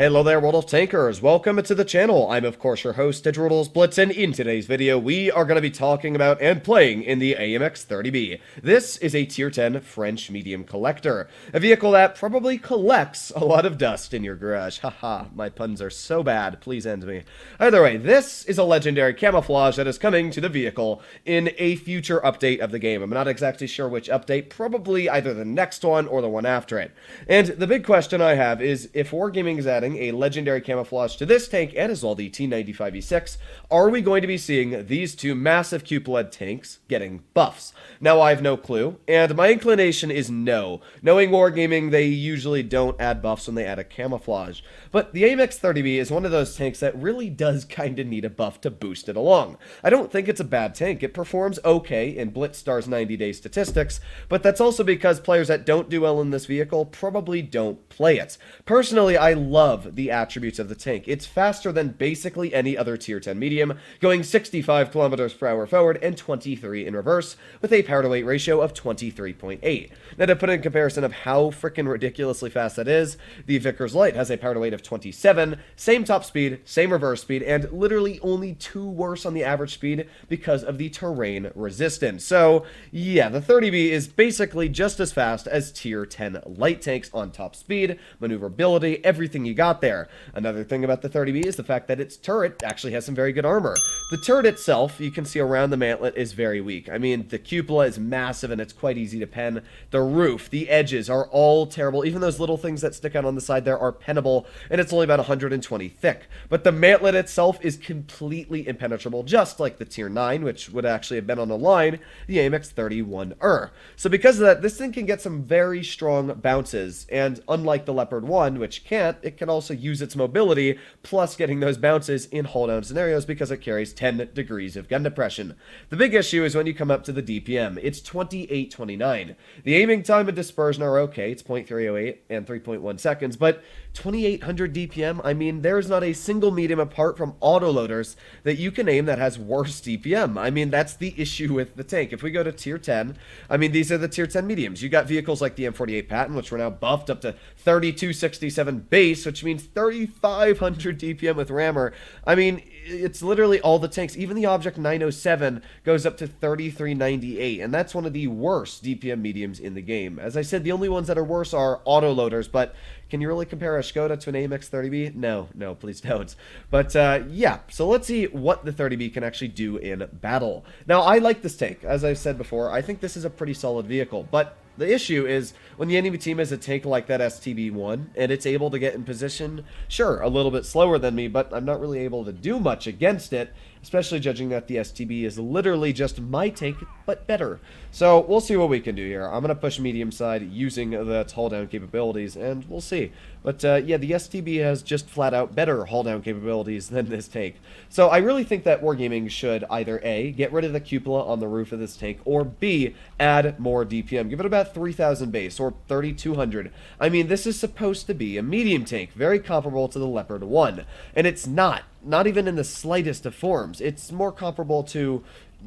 Hello there, world of tankers. Welcome to the channel. I'm, of course, your host, Droodles, Blitz, and in today's video, we are going to be talking about and playing in the AMX 30B. This is a Tier 10 French medium collector, a vehicle that probably collects a lot of dust in your garage. Haha, my puns are so bad, please end me. Either way, this is a legendary camouflage that is coming to the vehicle in a future update of the game. I'm not exactly sure which update, probably either the next one or the one after it. And the big question I have is, if Wargaming is adding a legendary camouflage to this tank and as well the T95E6, are we going to be seeing these two massive cupola tanks getting buffs? Now, I have no clue, and my inclination is no. Knowing Wargaming, they usually don't add buffs when they add a camouflage. But the AMX 30B is one of those tanks that really does kind of need a buff to boost it along. I don't think it's a bad tank. It performs okay in Blitzstar's 90-day statistics, but that's also because players that don't do well in this vehicle probably don't play it. Personally, I love the attributes of the tank. It's faster than basically any other tier 10 medium, going 65 kilometers per hour forward and 23 in reverse, with a power to weight ratio of 23.8. Now, to put in comparison of how freaking ridiculously fast that is, the Vickers Light has a power to weight of 27, same top speed, same reverse speed, and literally only 2 worse on the average speed because of the terrain resistance. So yeah, the 30B is basically just as fast as tier 10 light tanks on top speed, maneuverability, everything you got there. Another thing about the 30B is the fact that its turret actually has some very good armor. The turret itself, you can see around the mantlet, is very weak. I mean, the cupola is massive and it's quite easy to pen. The roof, the edges are all terrible. Even those little things that stick out on the side there are pennable, and it's only about 120 thick. But the mantlet itself is completely impenetrable, just like the tier 9, which would actually have been on the line, the AMX 31R. So because of that, this thing can get some very strong bounces, and unlike the Leopard 1, which can't, it can also use its mobility, plus getting those bounces in hold-down scenarios because it carries 10 degrees of gun depression. The big issue is when you come up to the DPM. It's 2829. The aiming time and dispersion are okay. It's 0.308 and 3.1 seconds, but 2800 DPM, I mean, there's not a single medium apart from autoloaders that you can aim that has worse DPM. I mean, that's the issue with the tank. If we go to tier 10, I mean, these are the tier 10 mediums. You got vehicles like the M48 Patton, which were now buffed up to 3267 base, which means 3500 DPM with rammer. I mean, it's literally all the tanks. Even the Object 907 goes up to 3398, and that's one of the worst DPM mediums in the game. As I said, the only ones that are worse are autoloaders, but can you really compare a Skoda to an AMX 30B? No, please don't. But yeah, so let's see what the 30B can actually do in battle. Now, I like this tank. As I said before, I think this is a pretty solid vehicle, but the issue is when the enemy team has a tank like that STB-1 and it's able to get in position, sure, a little bit slower than me, but I'm not really able to do much against it, especially judging that the STB is literally just my tank, but better. So we'll see what we can do here. I'm going to push medium side using the hull down capabilities, and we'll see. But yeah, the STB has just flat out better hull down capabilities than this tank. So I really think that Wargaming should either A, get rid of the cupola on the roof of this tank, or B, add more DPM. Give it about 3000 base, or 3200. I mean, this is supposed to be a medium tank, very comparable to the Leopard 1, and it's not. Not even in the slightest of forms. It's more comparable to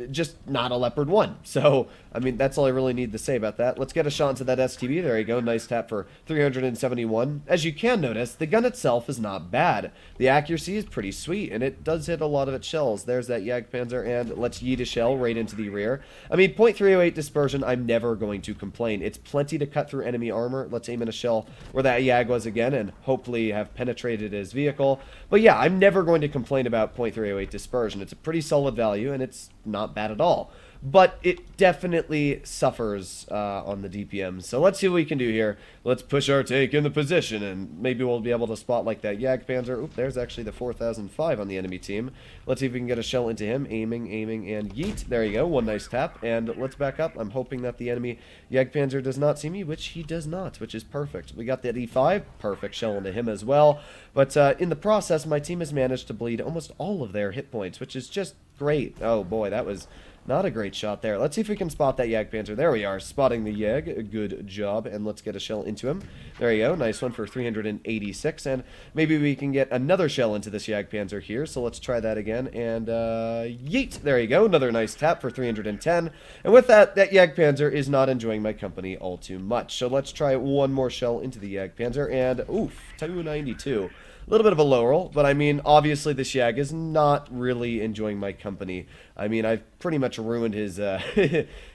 just not a Leopard 1. So, I mean, that's all I really need to say about that. Let's get a shot into that STB. There you go. Nice tap for 371. As you can notice, the gun itself is not bad. The accuracy is pretty sweet, and it does hit a lot of its shells. There's that Jagdpanzer, and let's yeet a shell right into the rear. I mean, 0.308 dispersion, I'm never going to complain. It's plenty to cut through enemy armor. Let's aim in a shell where that Jag was again, and hopefully have penetrated his vehicle. But yeah, I'm never going to complain about 0.308 dispersion. It's a pretty solid value, and it's not bad at all, but it definitely suffers on the DPM. So let's see what we can do here. Let's push our tank in the position, and maybe we'll be able to spot like that Jagdpanzer. Oop, there's actually the 4005 on the enemy team. Let's see if we can get a shell into him. Aiming, and yeet. There you go. One nice tap, and let's back up. I'm hoping that the enemy Jagdpanzer does not see me, which he does not, which is perfect. We got the E5. Perfect shell into him as well. But in the process, my team has managed to bleed almost all of their hit points, which is just great. Oh boy, that was not a great shot there. Let's see if we can spot that Jagdpanzer. There we are, spotting the Jag. Good job, and let's get a shell into him. There you go, nice one for 386, and maybe we can get another shell into this Jagdpanzer here, so let's try that again, and yeet! There you go, another nice tap for 310, and with that, that Jagdpanzer is not enjoying my company all too much, so let's try one more shell into the Jagdpanzer, and oof, 292. little bit of a low roll, but I mean, obviously this Yag is not really enjoying my company. I mean, I've pretty much ruined his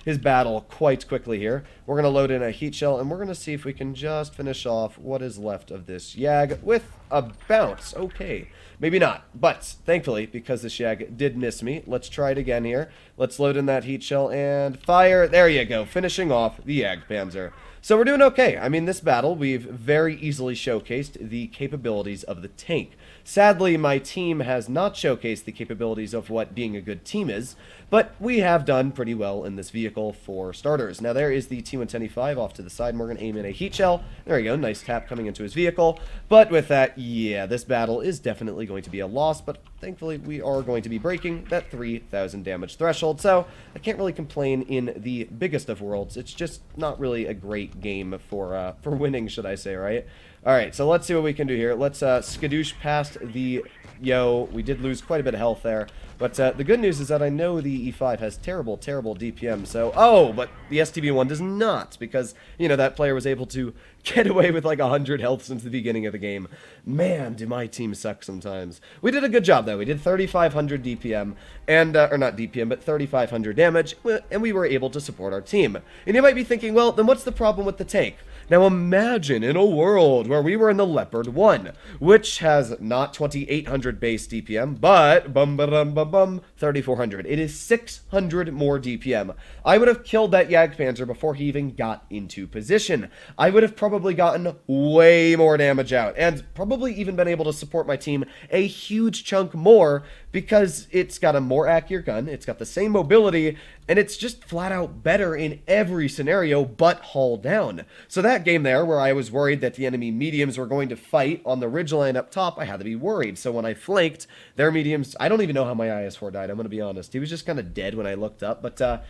his battle quite quickly here. We're going to load in a heat shell, and we're going to see if we can just finish off what is left of this Yag with a bounce. Okay, maybe not, but thankfully, because this Yag did miss me, let's try it again here. Let's load in that heat shell and fire. There you go, finishing off the Yag Panzer. So we're doing okay. I mean, this battle, we've very easily showcased the capabilities of the tank. Sadly, my team has not showcased the capabilities of what being a good team is, but we have done pretty well in this vehicle for starters. Now, there is the T-110E5 off to the side, and we're going to aim in a heat shell. There we go, nice tap coming into his vehicle. But with that, yeah, this battle is definitely going to be a loss, but thankfully, we are going to be breaking that 3,000 damage threshold, so I can't really complain in the biggest of worlds. It's just not really a great game for winning, should I say, right? Alright, so let's see what we can do here. Let's skadoosh past the... Yo, we did lose quite a bit of health there. But the good news is that I know the E5 has terrible, terrible DPM, so... Oh, but the STB1 does not, because, you know, that player was able to get away with like 100 health since the beginning of the game. Man, do my team suck sometimes. We did a good job, though. We did 3,500 DPM, and, or not DPM, but 3,500 damage, and we were able to support our team. And you might be thinking, well, then what's the problem with the tank? Now imagine in a world where we were in the Leopard 1, which has not 2,800 base DPM, but 3,400. It is 600 more DPM. I would have killed that Jagdpanzer before he even got into position. I would have probably gotten way more damage out, and probably even been able to support my team a huge chunk more, because it's got a more accurate gun, it's got the same mobility, and it's just flat out better in every scenario but hull down. So that game there, where I was worried that the enemy mediums were going to fight on the ridgeline up top, I had to be worried. So when I flanked their mediums, I don't even know how my IS-4 died, I'm going to be honest. He was just kind of dead when I looked up, but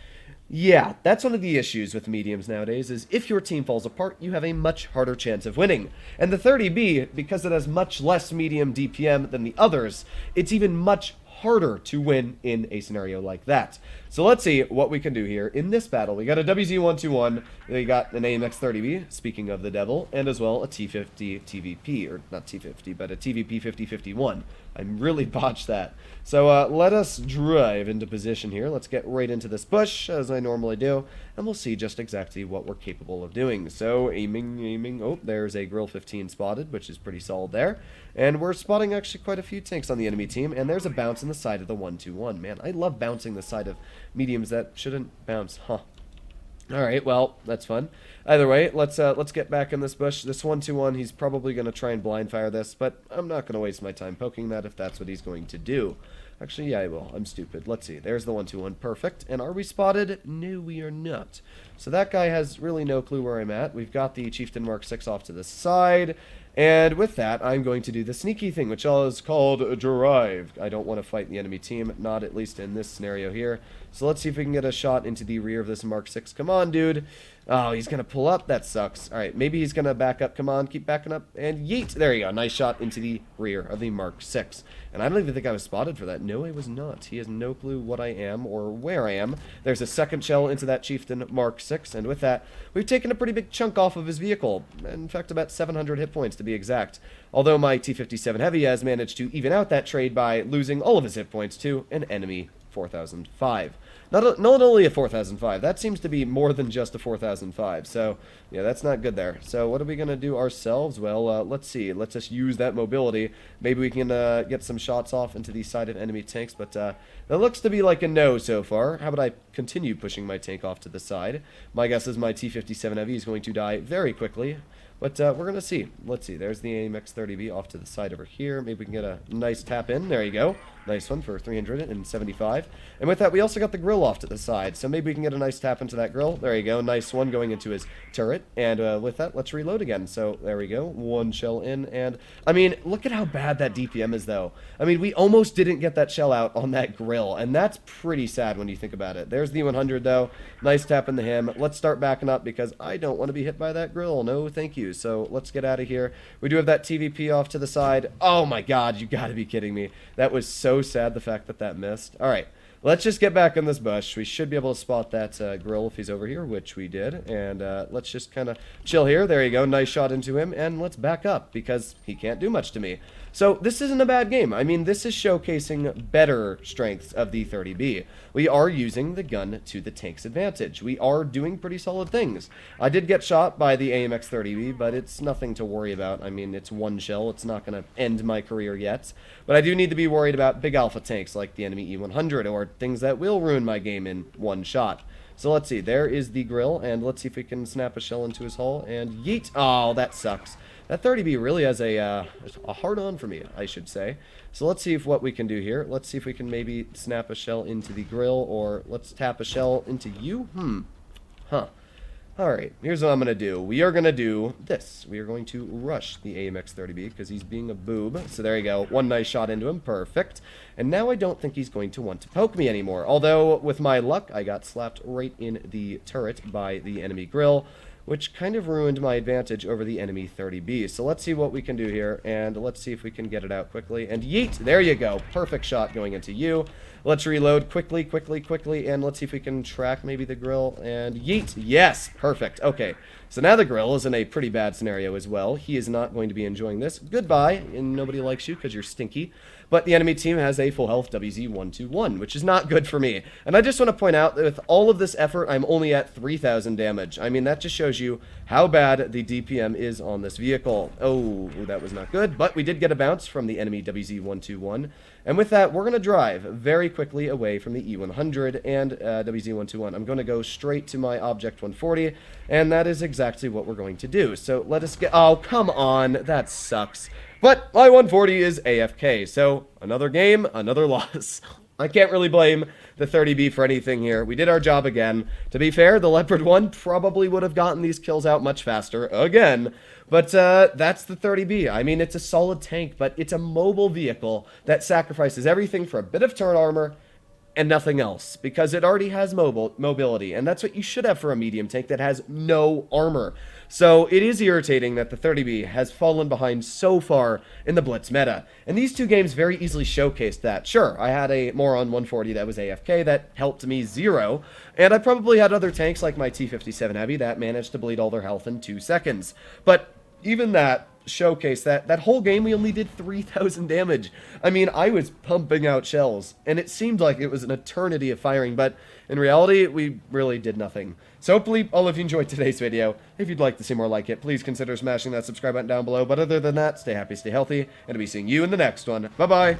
yeah, that's one of the issues with mediums nowadays, is if your team falls apart, you have a much harder chance of winning. And the 30B, because it has much less medium DPM than the others, it's even much harder to win in a scenario like that. So let's see what we can do here in this battle. We got a WZ-121, we got an AMX-30B, speaking of the devil, and as well a T-50 TVP, or not T-50, but a TVP 5051. I really botched that. So let us drive into position here. Let's get right into this bush, as I normally do, and we'll see just exactly what we're capable of doing. So aiming. Oh, there's a Grill 15 spotted, which is pretty solid there. And we're spotting actually quite a few tanks on the enemy team, and there's a bounce in the side of the 121. Man, I love bouncing the side of mediums that shouldn't bounce, huh? Alright, well, that's fun. Either way, let's get back in this bush. This 121, he's probably going to try and blind fire this, but I'm not going to waste my time poking that if that's what he's going to do. Actually, yeah, I will. I'm stupid. Let's see. There's the 121. Perfect. And are we spotted? No, we are not. So that guy has really no clue where I'm at. We've got the Chieftain Mark 6 off to the side. And with that, I'm going to do the sneaky thing, which is called drive. I don't want to fight the enemy team, not at least in this scenario here. So let's see if we can get a shot into the rear of this Mark 6. Come on, dude. Oh, he's going to pull up. That sucks. All right, maybe he's going to back up. Come on, keep backing up. And yeet. There you go. Nice shot into the rear of the Mark 6. And I don't even think I was spotted for that. No, I was not. He has no clue what I am or where I am. There's a second shell into that Chieftain Mark 6. And with that, we've taken a pretty big chunk off of his vehicle. In fact, about 700 hit points to be exact. Although my T-57 Heavy has managed to even out that trade by losing all of his hit points to an enemy 4005. Not only a 4005, that seems to be more than just a 4005, so yeah, that's not good there. So what are we going to do ourselves? Well, let's see, let's just use that mobility. Maybe we can get some shots off into the side of enemy tanks, but that looks to be like a no so far. How about I continue pushing my tank off to the side? My guess is my T-57 Heavy is going to die very quickly. But we're going to see. Let's see. There's the AMX-30B off to the side over here. Maybe we can get a nice tap in. There you go. Nice one for 375. And with that, we also got the grill off to the side. So maybe we can get a nice tap into that grill. There you go. Nice one going into his turret. And with that, let's reload again. So there we go. One shell in. And, I mean, look at how bad that DPM is, though. I mean, we almost didn't get that shell out on that grill. And that's pretty sad when you think about it. There's the 100, though. Nice tap into him. Let's start backing up because I don't want to be hit by that grill. No, thank you. So let's get out of here. We do have that TVP off to the side. Oh my god, you gotta be kidding me. That was so sad, the fact that that missed. Alright, let's just get back in this bush. We should be able to spot that grill if he's over here, which we did. And let's just kind of chill here. There you go. Nice shot into him. And let's back up because he can't do much to me. So this isn't a bad game. I mean, this is showcasing better strengths of the 30B. We are using the gun to the tank's advantage. We are doing pretty solid things. I did get shot by the AMX 30B, but it's nothing to worry about. I mean, it's one shell. It's not going to end my career yet. But I do need to be worried about big alpha tanks like the enemy E100 or things that will ruin my game in one shot. So let's see. There is the grill, and let's see if we can snap a shell into his hull. And yeet. Oh, that sucks. That 30B really has a hard-on for me, I should say. So let's see what we can do here. Let's see if we can maybe snap a shell into the grill, or let's tap a shell into you. Alright, here's what I'm going to do. We are going to do this. We are going to rush the AMX 30B because he's being a boob. So there you go. One nice shot into him. Perfect. And now I don't think he's going to want to poke me anymore. Although, with my luck, I got slapped right in the turret by the enemy grill, which kind of ruined my advantage over the enemy 30B. So let's see what we can do here, and let's see if we can get it out quickly. And yeet! There you go. Perfect shot going into you. Let's reload quickly, and let's see if we can track maybe the grill, and yeet! Yes! Perfect. Okay, so now the grill is in a pretty bad scenario as well. He is not going to be enjoying this. Goodbye, and nobody likes you because you're stinky. But the enemy team has a full health WZ-121, which is not good for me. And I just want to point out that with all of this effort, I'm only at 3,000 damage. I mean, that just shows you how bad the DPM is on this vehicle. Oh, that was not good. But we did get a bounce from the enemy WZ-121. And with that, we're going to drive very quickly away from the E100 and WZ-121. I'm going to go straight to my Object 140, and that is exactly what we're going to do. So let us get... Oh, come on. That sucks. But my 140 is AFK, so another game, another loss. I can't really blame the 30B for anything here. We did our job again. To be fair, the Leopard 1 probably would have gotten these kills out much faster, again. But that's the 30B. I mean, it's a solid tank, but it's a mobile vehicle that sacrifices everything for a bit of turret armor and nothing else, because it already has mobility, and that's what you should have for a medium tank that has no armor. So it is irritating that the 30B has fallen behind so far in the Blitz meta, and these two games very easily showcased that. Sure, I had a Moron 140 that was AFK that helped me zero, and I probably had other tanks like my T-57 Heavy that managed to bleed all their health in 2 seconds, but even that showcase that whole game we only did 3,000 damage. I mean, I was pumping out shells, and it seemed like it was an eternity of firing, but in reality, we really did nothing. So hopefully all of you enjoyed today's video. If you'd like to see more like it, please consider smashing that subscribe button down below. But other than that, stay happy, stay healthy, and I'll be seeing you in the next one. Bye-bye!